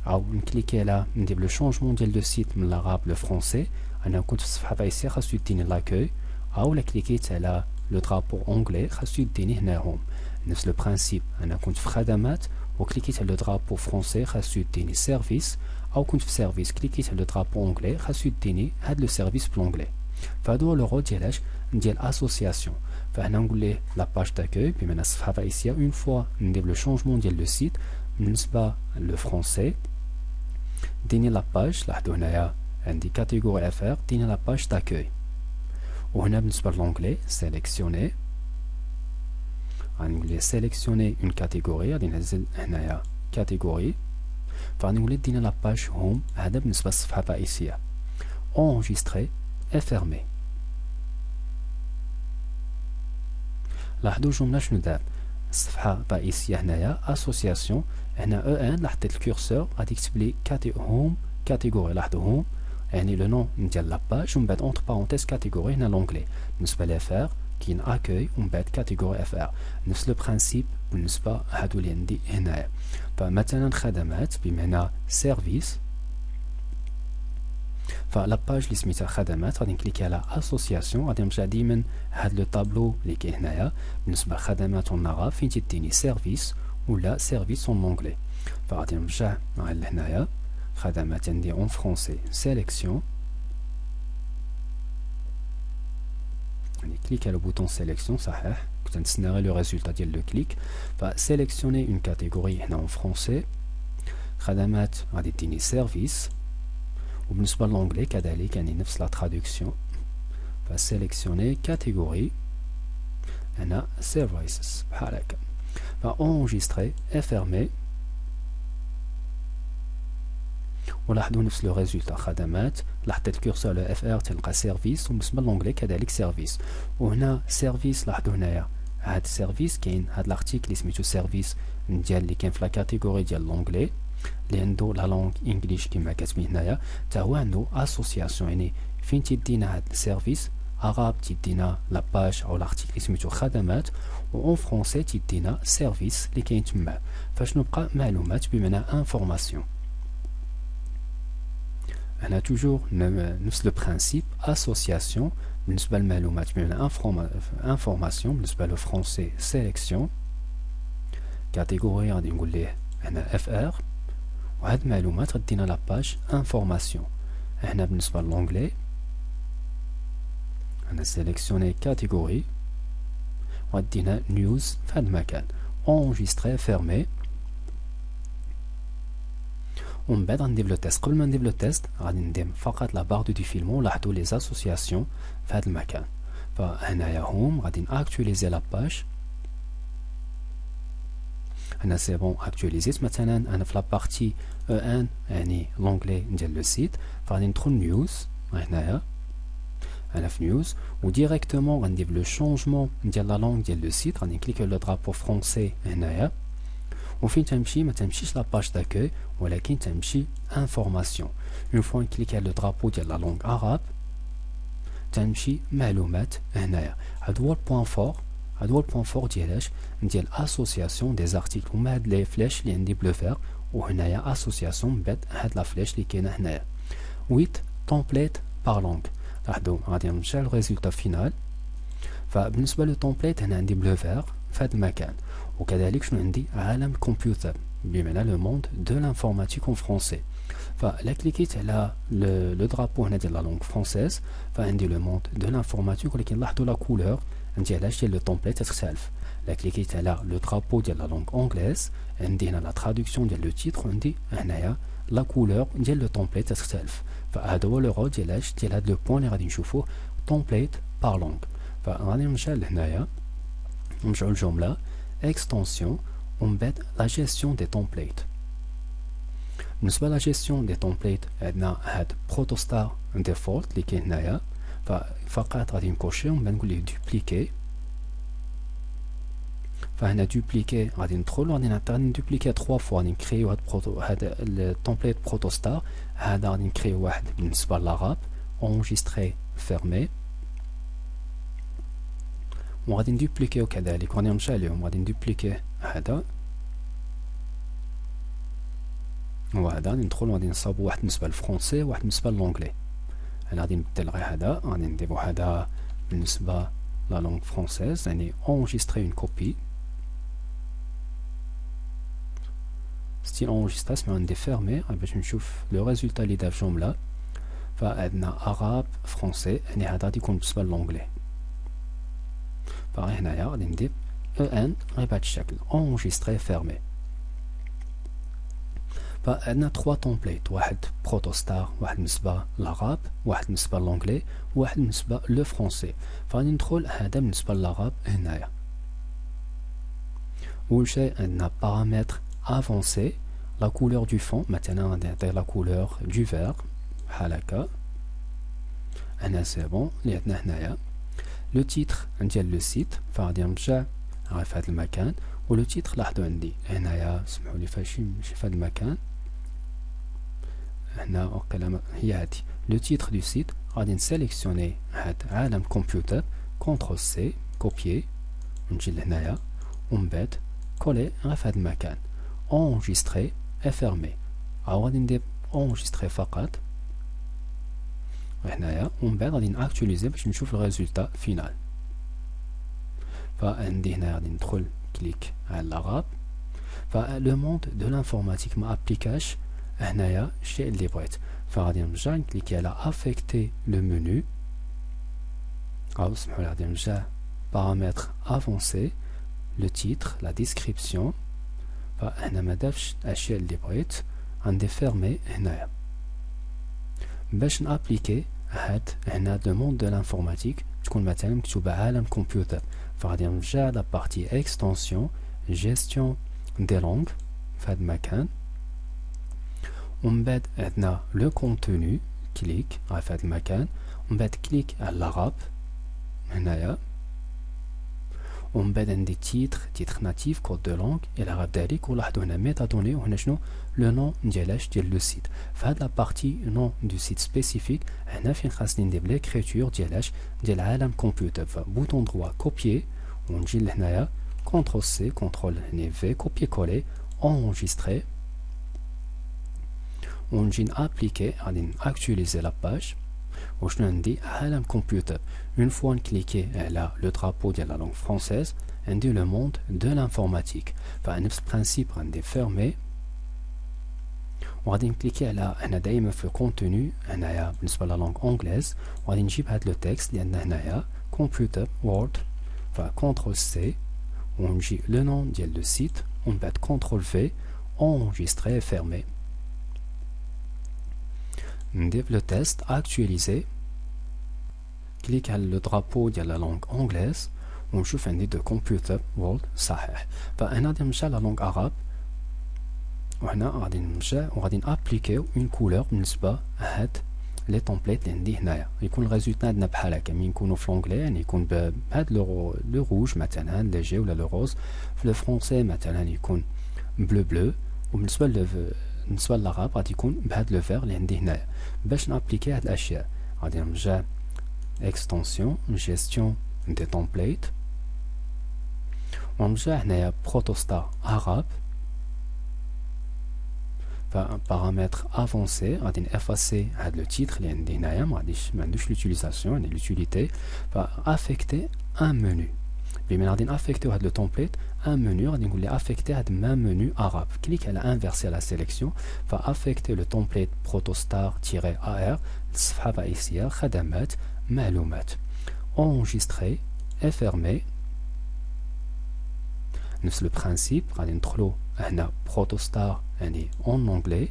او نكليكي على ندير لو شونجمون ديال لو سيت من العرب لو فرونسي انا كنت في الصفحه الرئيسيه خاصو يديني لاكوي او لا كليكيت على لو درابو انجلي خاصو يديني هنا هوم نفس لو برانسيب انا كنت في خدمات وكليكيت على لو درابو فرونسي خاصو يديني سيرفيس او كنت في سيرفيس كليكيت على لو درابو انجلي خاصو يديني هاد لو سيرفيس بلونجلي فهادو هو لو رول ديال اسوسياسيون فهنا نقول ليه لا باج داكوي بمعنى الصفحه الرئيسيه اون فوا ندير لو شونجمون ديال لو سيت بالنسبه لو فرونسي ديني لا باج لاحظوا هنايا عندي كاتيجوري افير ديني لا باج داكوي وهنا بالنسبه للونجلي سيليكسيوني غنقول ليه سيليكسيوني اون كاتيجوري غادي نهزل هنايا كاتيجوري فغادي نقول ليه ديني لا باج هوم هذا بالنسبه للصفحه الرئيسيه اونجستري اي فيرمي لاحظوا الجمله شنو دار الصفحة الرئيسية هنايا association. هنا E1 لاحظت الكورسور غادي يكتب لي هوم كاتيجوري. لاحظوا هوم يعني لو نون ديال لاباج ومن بعد اونتر بارونتيز كاتيجوري هنا لونجلي. بالنسبة لافار كاين اكوي ومن بعد كاتيجوري اف ار. نفس لو برانسيب بالنسبة هادو اللي عندي هنايا. فمثلا خدمات بمعنى سيرفيس. فلاباج اللي سميتها خدمات غادي نكليكي على اسوسياسيون غادي نرجع ديما هاد لو طابلو اللي كاين هنايا. بالنسبة لخدمات ونرى فين تديني سيرفيس ولا سيرفيس اون لونجلي. فغادي نرجع لهنايا خدمات عندي اون فرونسي سيليكسيون. يعني كليك على بوطون سيليكسيون صحيح كنت نتسنى غير لو ريزولتا ديال لو كليك. فسيليكسيوني اون كاتيجوري هنا اون فرونسي. خدمات غادي تديني سيرفيس. وبالنسبة للونجلي كذلك يعني نفس لا ترادكسيون. فسيليكسيوني كاتيجوري هنا سيرفيسز بحال هكا. فانجستري اي فيرمي. ولاحظوا نفس لو ريزولتا خدمات. لاحظت الكورسور على اف ار تلقى سيرفيس وبالنسبه للونجلي كذلك سيرفيس. وهنا سيرفيس لاحظوا هنايا هاد سيرفيس كاين هاد لارتيكل اللي سميتو سيرفيس ديال اللي كاين في لا كاتيجوري ديال لونجلي اللي عنده لا لونغ انجليش كما كتبين هنايا حتى هو عنده اسوسياسيون. يعني فين تيدينا هاد السيرفيس عرب تيدينا لاباج او لارتيكل اللي سميتو خدمات و اون فرونسي تيدينا سيرفيس اللي كاين تما. فشنو بقى معلومات بمعنى انفورماسيون. هنا توجور نفس لو برانسيب اسوسياسيون. بالنسبة للمعلومات بمعنى انفورماسيون. بالنسبة للفرونسي سيليكسيون. كاتيجوري غادي نقول ليه هنا اف ار. وهاد المعلومات غدينا لاباج انفورماسيون. هنا بالنسبة للونجلي هنا سيليكسيوني كاتيجوري وغدينا نيوز في هاد المكان. انجستري فيرمي. ومن بعد غندير لو تيست. قبل ما ندير لو تيست غادي ندير فقط لا بار دو ديفيلمون. لاحظوا لي اسوسياسيون في هذا المكان. فهنايا هوم غادي ناكتواليزي لاباج. هنا سي بون اكتواليزيت. مثلا انا في لابارتي او ان يعني لونجلي ديال لو سيت. فغادي ندخل نيوز هنايا. انا في نيوز وديريكتومون غندير لو شونجمون ديال لا لونغ ديال لو سيت. غادي نكليك لو درابو فرونسي هنايا. وفين تمشي ما تمشيش لاباج داكوي ولكن تمشي انفورماسيون. اون فوا نكليك على لو درابو ديال لا لونغ عرب تمشي معلومات هنايا. هاد هو البوان فور. هاد هو البوان فور ديالاش ديال اسوسياسيون دي زارتيكل. هما هاد لي فلاش اللي عندي بلو فير وهنايا اسوسياسيون من بعد هاد لا فلاش اللي كاينه هنايا. 8 تومبليت بار لونغ. لاحظوا غادي نرجع للريزولتا فينال. فبالنسبه لو تومبليت هنا عندي بلو فير في هاد المكان. وكذلك شنو عندي عالم الكمبيوتر بمعنى لو موند دو لانفورماتيك اون فرونسي. فلا كليكيت على لو درابو هنا ديال لا لونغ فرونسيز فعندي لو موند دو لانفورماتيك. ولكن لاحظوا لا كولور ديالاش ديال لو تومبليت تختلف. لا كليكيت على لو درابو ديال لا لونغ اونغليز عندي هنا لا ترادكسيون ديال لو تيتر وعندي هنايا لا كولور ديال لو تومبليت تختلف. فهذا هو لو رول ديالاش ديال هاد لو بوين اللي غادي نشوفوه تومبليت بار لونغ. فغادي نرجع لهنايا نرجعو للجمله extension ومن بعد لا جيستيون دي تومبليت. بالنسبه لا جيستيون دي تومبليت عندنا هاد بروتوستار ديفولت اللي كاين هنايا. فقط غادي نكوشي ومن بعد نقول ليه دوبليكي. فهنا دوبليكي غادي ندخل وغادي ندوبليكي 3 فوا. غادي نكريو هاد التومبليت بروتوستار. هذا غادي نكريو واحد بالنسبه للعرب انجستري فيرمي. وغادي ندوبليكيو كذلك وغادي نمشي عليهم. غادي ندوبليكي هذا وهذا. غادي ندخل وغادي نصاوبو واحد بالنسبه للفرونسي وواحد بالنسبه للونجلي. انا غادي نبدل غير هذا. غادي نديرو هذا بالنسبه لا لونغ فرونسيز يعني انجستري اون كوبي ستيل انجستري. سما ندير فيرمي باش نشوف لو ريزولتا اللي دار الجمله. فعندنا عرب فرونسي يعني هذا غادي يكون بالنسبه للونجلي. فغير هنايا غادي ندير ان غير بهذا الشكل انجستري فيرمي. فعندنا 3 تومبليت. واحد بروتوستار واحد بالنسبه للعرب واحد بالنسبه للونجلي وواحد بالنسبه لو فرونسي. فغادي ندخل هذا بالنسبه للعرب هنايا. اول شيء عندنا بارامتر افونسي لا كولور دو فون. مثلا غادي نعطي لا كولور دو فير بحال هكا. هنا سي بون اللي عندنا هنايا. لو تيتر ديال لو سيت فغادي نرجع في هذا المكان ولو تيتر لاحظوا عندي هنايا سمحوا لي فاش نمشي في هذا المكان هنا وقيلا هي هادي لو تيتر دو سيت غادي نسيليكسيوني هاد عالم كمبيوتر كونترول سي كوبيي ونجي لهنايا ومن بعد كولي غير في هاد المكان انجستري افيرمي غادي ندير انجستري فقط هنايا ومن بعد غادي ناكتواليزي باش نشوف الريزولتا فينال فعندي هنا غادي ندخل كليك على l'arabe فلو موند دو لانفورماتيك ما ابليكاش هنايا الشيء اللي بغيت فغادي نرجع نكليكي على افيكتي لو منو او سمحوا لي غادي نرجع بارامتر افونسي لو تيتر لا ديسكريبسيون فهنا ما دافش الاشياء اللي بغيت غندير فيرمي هنايا باش نابليكي هاد هنا لو موند دو لانفورماتيك تكون مثلا مكتوبه عالم كمبيوتر فغادي نرجع لا بارتي اكستنسيون جيستيون دي لونغ في هاد المكان ومن بعد عندنا لو كونتوني كليك في هاد المكان ومن بعد كليك على لاراب هنايا ومن بعد عندي تيتر ناتيف كود دو لونغ الى غير ذلك ولاحظوا هنا ميتادوني وهنا شنو لو نون ديالاش ديال لو سيت فهاد لا بارتي نون دو سيت سبيسيفيك هنا فين خاصني ندير ليكريتور ديالاش ديال عالم كمبيوتر فبوطون دروا كوبيي ونجي لهنايا كونترول سي كونترول هنا في كوبيي كولي انجستري ونجي نابليكي غادي ناكتواليزي لا باج وشنو عندي عالم كمبيوتر اون فوا نكليكي على لو درابو ديال لا لونغ فرونسيز عندي لو موند دو لانفورماتيك فنفس البرانسيب غندير فيرمي وغادي نكليكي على هنا دائما في الكونتوني هنايا بالنسبه لا لونغ اونغليز وغادي نجيب هاد لو تكست اللي عندنا هنايا كمبيوتر وورد فكونترول سي ونجي لو نون ديال لو سيت ومن بعد كونترول في انجستري فيرمي ندير لو تيست اكتواليزي كليك على لو درابو ديال لا لونغ اونغليز ونشوف عندي دو كمبيوتر وورد صحيح فهنا غادي نمشي لا لونغ عرب وهنا غادي نرجع وغادي نابليكيو اون كولور بالنسبه هاد لي تومبليت اللي عندي هنايا يكون الريزولتا عندنا بحال هكا ملي نكونوا في لونغلي يعني يكون بهاد لو روج مثلا ليجي ولا لو روز في لو فرونسي مثلا يكون بلو وبالنسبه بالنسبه للعرب غادي يكون بهاد لو فير اللي عندي هنايا باش نابليكي هاد الاشياء غادي نرجع اكستنسيون جيستيون دي تومبليت ونرجع هنايا بروتوستار عرب فبارامتر افونسي غادي نافاسي هاد لو تيتر اللي عندي هنايا ما عندوش لوتيليزاسيون يعني لوتيليتي فافيكتي ان منو بما غادي نافيكتيو هاد لو تومبليت ان منو غادي نقول لي افيكتي هاد ميم منو عرب كليك على انفيرسي لا سيليكسيون فافيكتي لو تومبليت بروتوستار تيري ار الصفحه الرئيسيه خدمات معلومات انجستري افيرمي نفس لو برانسيب غادي ندخلو هنا بروتوستار يعني en anglais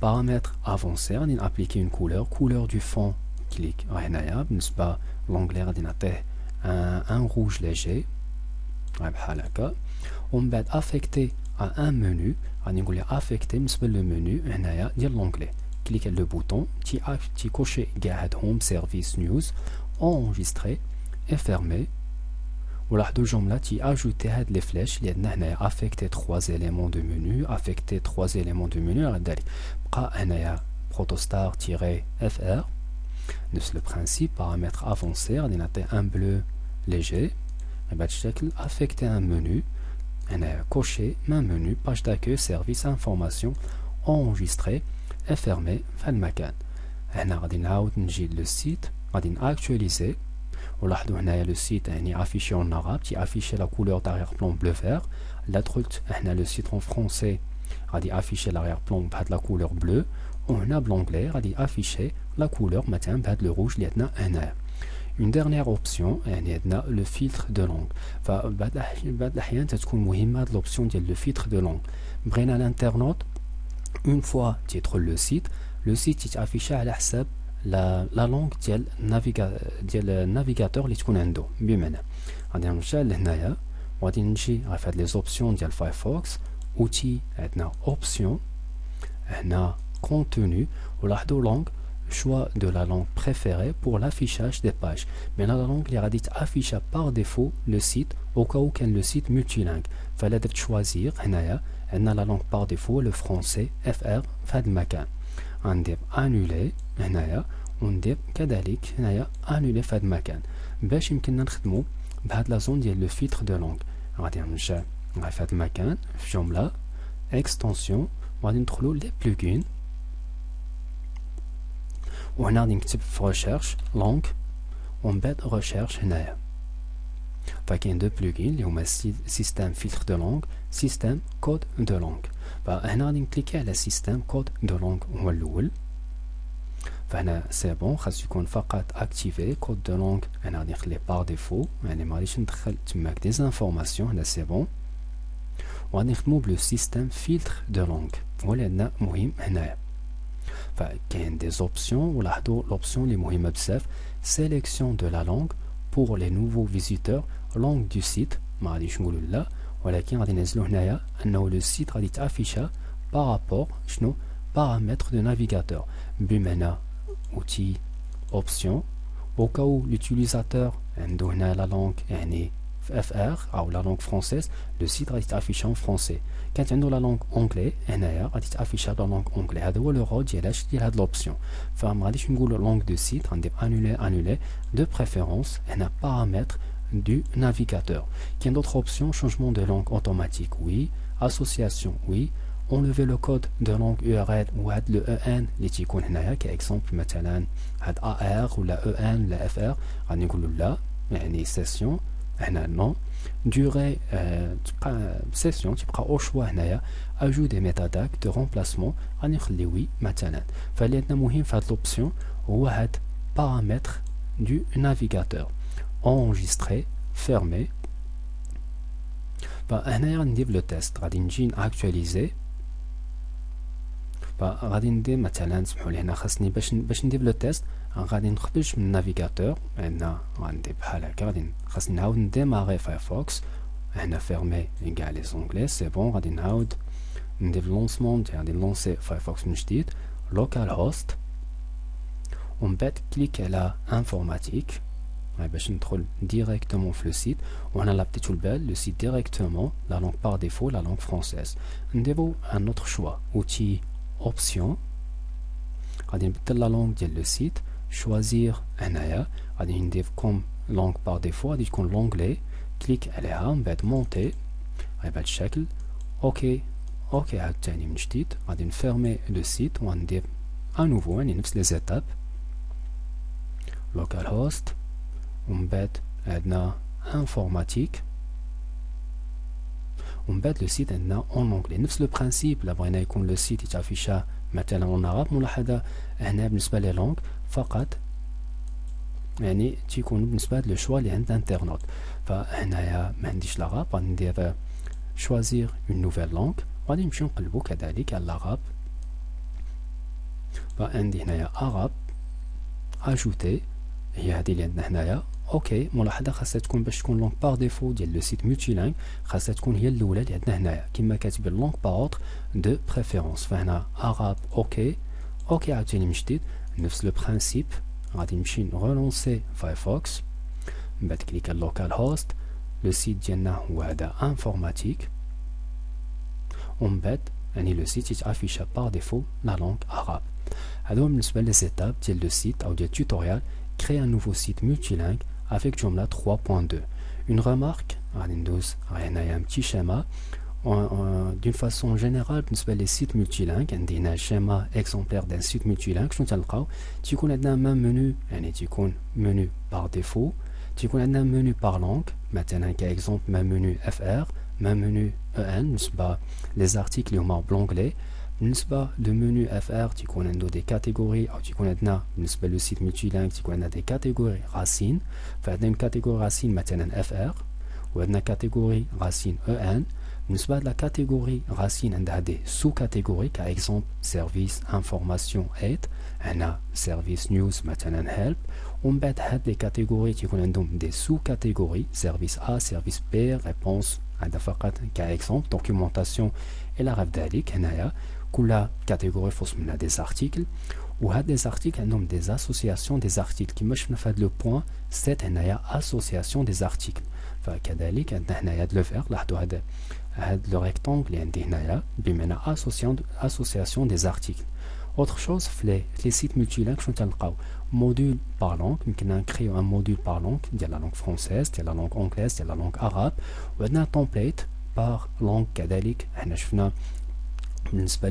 paramètres avancés غادي نابليكي اون couleur du fond كليك هنايا بالنسبه لونغلي غادي نعطيه ان روج ليجي بحال هكا ومن بعد افيكتي ان منو غادي نقول ليه افيكتي بالنسبه لو منو هنايا ديال لونغلي كليك على لو بوطون تي كوشي كاع هاد هوم سيرفيس نيوز انجستري افيرمي ولاحظوا الجمله تي اجوتي هاد لي فلاش اللي عندنا هنايا افيكتي 3 éléments دو منو افيكتي 3 éléments دو منو غير ذلك بقى هنايا بروتوستار تيري اف ار نفس لو برانسيب بارامتر افونسي غادي نعطي ان بلو ليجي بهذا الشكل افيكتي ان منو هنايا كوشي من منو باج داكوي سيرفيس انفورماسيون انجستري افيرمي في المكان هنا غادي نعاود نجي لو سيت غادي ناكتواليزي ولاحظوا هنايا لو سيت يعني افيشي اون عرب تي افيشي لا كولور دارير بلون بلو فير لا دخلت هنا لو سيت اون فرونسي غادي افيشي لارير بلون بهاد لا كولور بلو وهنا بلونغلي غادي افيشي لا كولور مثلا بهاد لو روج اللي عندنا هنايا اون ديرنيير اوبسيون يعني عندنا لو فيلتر دو لونغ فبعض الاحيان تتكون مهمه هاد لوبسيون ديال لو فيلتر دو لونغ بغينا الانترنت اون فوا تيدخل لو سيت تيتافيشي على حساب لا لونغ ديال النافيغاتور اللي تكون عنده بمعنى غادي نرجع لهنايا وغادي نجي في هاد لي زوبسيون ديال فايرفوكس اوتي عندنا اوبسيون هنا كونتوني ولاحظوا لونغ choix de la langue préférée pour l'affichage des pages. Mais la langue qui est affichée par défaut le site au cas où le site multilingue. Fallait choisir la langue par défaut le français FR فهاد المكان. غندير annuler هنايا وندير كذلك هنايا annuler فهاد المكان باش يمكننا نخدمو بهاد لا زون ديال لو فيلتر دو لونغ. غادي نرجع فهاد المكان في جملة اكستنسيون وغادي ندخلو لي بلوغين وهنا غادي نكتب في ريشيرش لونغ ومن بعد ريشيرش هنايا. فكاين دو بلوغين اللي هما سيستم فيلتر دو لونغ سيستم كود دو لونغ. فهنا غادي نكليكي على سيستم كود دو لونغ هو الاول. فهنا سي بون خاص يكون فقط اكتيفي كود دو لونغ. هنا غادي نخليه بار ديفو يعني ما غاديش ندخل تماك دي زانفورماسيون. هنا سي بون وغادي نخدمو بلو سيستم فيلتر دو لونغ هو اللي عندنا مهم هنايا. فكاين دي زوبسيون ولاحظوا لوبسيون اللي مهمه بزاف سيليكسيون دو لا لونغ pour les nouveaux visiteurs langue du site ما غاديش نقولوا لا ولكن غادي ننزلوا هنايا انه لو سيت غادي تافيشا بارابور شنو paramètres de navigateur بمعنى outil option au cas où l'utilisateur عنده هنا la langue يعني FR او la langue française le site غادي تافيشا en français. كانت عنده la langue anglais هنايا غادي تافيشا la langue anglais. هذا هو لو رول ديال هاد لوبسيون. فما غاديش نقولوا langue de site غندير annuler de préférence هنا paramètres du navigateur. Il y a d'autres options, changement de langue automatique, oui, association, oui, enlever le code de langue URL ou le EN اللي تيكون هنايا كاكزومبل مثلا هاد AR ولا EN ولا FR غادي نقولوا لا يعني سيسيون هنا نو durée تبقى سيسيون تبقى او شوا هنايا اجو دي ميتاداك دو رومبلاسمون غادي نخلي وي مثلا. فاللي عندنا مهم في هاد لوبسيون هو هاد paramètres du navigateur enregistré fermé. هنا غادي ندير لو تيست غادي نجي ناكtualiser. غادي ندير مثلا سمحوا لي هنا خاصني باش ندير لو تيست غادي نخرج من النافيغاتور. هنا غندير بحال هكا غادي خاصني نعاود نديماري فايرفوكس هنا فيرمي كاع لي زونغلي سي بون. غادي نعاود ندير لونسمون غادي نلونسي فايرفوكس من جديد لوكال هوست ومن بعد كليك على انفورماتيك باش ندخل ديريكتومون في لو سيت. وهنا لا بتيتو البال لو سيت ديريكتومون لا لونغ بار ديفو لا لونغ فرونسيز. نديرو ان اوتر شوا اوتي اوبسيون غادي نبدل لا لونغ ديال لو سيت شوازير هنايا غادي ندير كوم لونغ بار ديفو غادي تكون لونغلي كليك عليها من بعد مونتي بهذا الشكل اوكي عاوتاني من جديد غادي نفيرمي لو سيت وغندير انوفو يعني نفس لي زيتاب لوكال هوست ومن بعد عندنا انفورماتيك ومن بعد لو سيت عندنا اون اونغلي نفس لو برانسيب. لا بغينا يكون لو سيت يتافيشا مثلا اون عرب ملاحظه هنا بالنسبه لي لونغ فقط يعني تيكون بالنسبه لو شوا اللي عند انترنت. فهنايا ما عنديش العرب غادي ندير شوازير اون نوفيل لونغ وغادي نمشيو نقلبو كذلك على العرب. فعندي هنايا عرب اجوتي هي هذه اللي عندنا هنايا اوكي. ملاحظه خاصها تكون باش تكون لونغ بار ديفو ديال لو سيت مولتيلانغ خاصها تكون هي الاولى اللي عندنا هنايا كما كاتبين لونغ بار اوتر دو بريفيرونس. فهنا عرب اوكي عاوتاني من جديد نفس لو برانسيب غادي نمشي نرونسي فايرفوكس من بعد كليك على لوكال هوست لو سيت ديالنا هو هذا انفورماتيك ومن بعد يعني لو سيت يتافيشا بار ديفو لا لونغ عرب. هادو بالنسبه لي زيتاب ديال لو سيت او ديال توتوريال créer un nouveau site multilingue avec Joomla 3.2. Une remarque, un petit schéma. D'une façon générale, les sites multilingues, un schéma exemplaire d'un site multilingue, tu connais un même menu, menu par défaut, tu connais un menu par langue, maintenant, par exemple, même menu FR, même menu EN, les articles en anglais. بالنسبة للمنيو FR تيكون عنده دي كاتيجوري أو تيكون عندنا بالنسبة للسيت مولتيلانغ تيكون عندنا دي كاتيجوري راسين. فعندنا اون كاتيجوري راسين مثلا FR وعندنا كاتيجوري راسين EN. بالنسبة لا كاتيجوري راسين عندها دي سو كاتيجوري كإكزومبل سيرفيس انفورماسيون ايد هنا سيرفيس نيوز مثلا هيلب. ومن بعد هاد لي كاتيجوري تيكون عندهم دي سو كاتيجوري سيرفيس A سيرفيس B ريبونس هذا فقط كإكزومبل دوكيومونطاسيون إلى غير ذلك هنايا. كل كاتيجوري فوس منها des articles وهاد des articles عندهم des associations des articles كما شفنا في هاد لو بوين 7 هنايا association des articles. فكذلك عندنا هنايا هاد لو فيغ لاحظوا هاد لو ريكتانغل اللي عندي هنايا بمعنى association des articles. Autre chose, les sites multilingues, je تلقاو module par langue, يمكننا نكريو un module par langue ديال la langue française, ديال la langue anglaise, ديال la langue arabe, وعندنا template par langue كذلك. احنا شفنا بالنسبة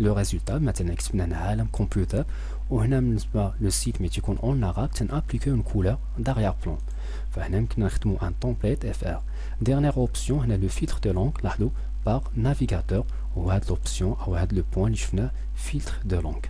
لو ريزولتا مثلا كتبنا هنا عالم كمبيوتر، وهنا بالنسبة لو سيت مي تيكون اون عرب تنابليكيو اون كولور داريير بلان، فهنا يمكننا نخدمو ان template fr. dernière option هنا لو filtre de langue، لاحظوا par navigateur، وهاد l'option او هاد لو بوين اللي شفناه filtre de langue.